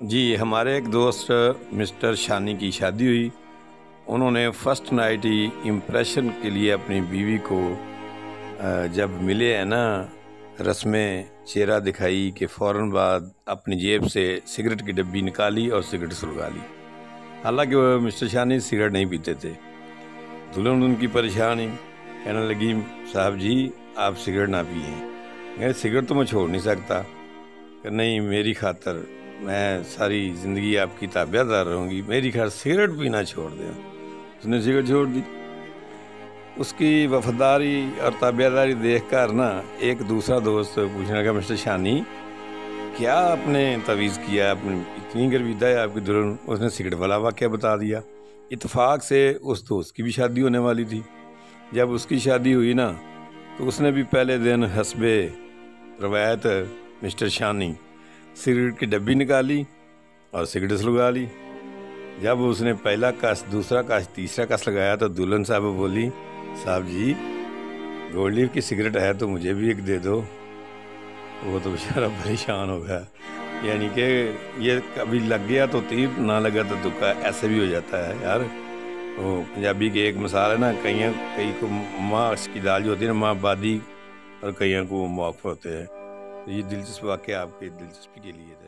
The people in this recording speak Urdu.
جی ہمارے ایک دوست مسٹر شانی کی شادی ہوئی۔ انہوں نے فرسٹ نائٹ ہی امپریشن کے لیے اپنی بیوی کو جب ملے ہیں نا رسمیں چہرہ دکھائی کہ فوراً بعد اپنی جیب سے سگریٹ کی ڈبی نکالی اور سگریٹ سلگا لی۔ حالانکہ وہ مسٹر شانی سگریٹ نہیں پیتے تھے۔ دلہن ان کی پریشانی کہنے لگی صاحب جی آپ سگریٹ نہ پئیں۔ سگریٹ تو میں چھوڑ نہیں سکتا کہ نہیں میری خاطر میں ساری زندگی آپ کی تابع دار رہوں گی، میری خاطر سگریٹ پینا چھوڑ دیں۔ اس نے سگریٹ چھوڑ دی۔ اس کی وفاداری اور تابع داری دیکھ کر نا ایک دوسرا دوست پوچھنے لگا مسٹر شانی کیا آپ نے تعویذ کیا، اتنی گرویدہ ہے آپ کی دلہن؟ اس نے سگریٹ والا واقعہ بتا دیا۔ اتفاق سے اس دوست کی بھی شادی ہونے والی تھی۔ جب اس کی شادی ہوئی نا تو اس نے بھی پہلے دن حسب روایت مسٹر شانی سگریٹ کی ڈبی نکالی اور سگریٹ سلگا لی۔ جب اس نے پہلا کس، دوسرا کس، تیسرا کس لگایا تو دلہن صاحب بولی صاحب جی گولڈ لیف کی سگریٹ ہے تو مجھے بھی ایک دے دو۔ وہ تو بیچارہ پریشان ہو گیا، یعنی کہ یہ کبھی لگ گیا تو تیر، نہ لگا تو دکا، ایسے بھی ہو جاتا ہے یار۔ وہ پنجابی کے ایک مثال ہے نا، کئی کو ماں اس کی دال جو ہوتی ہے نا، ماں بادی، اور کئیوں کو موقف ہوتے ہیں۔ یہ دلچسپ واقعہ آپ کے دلچسپی کے لیے تھا۔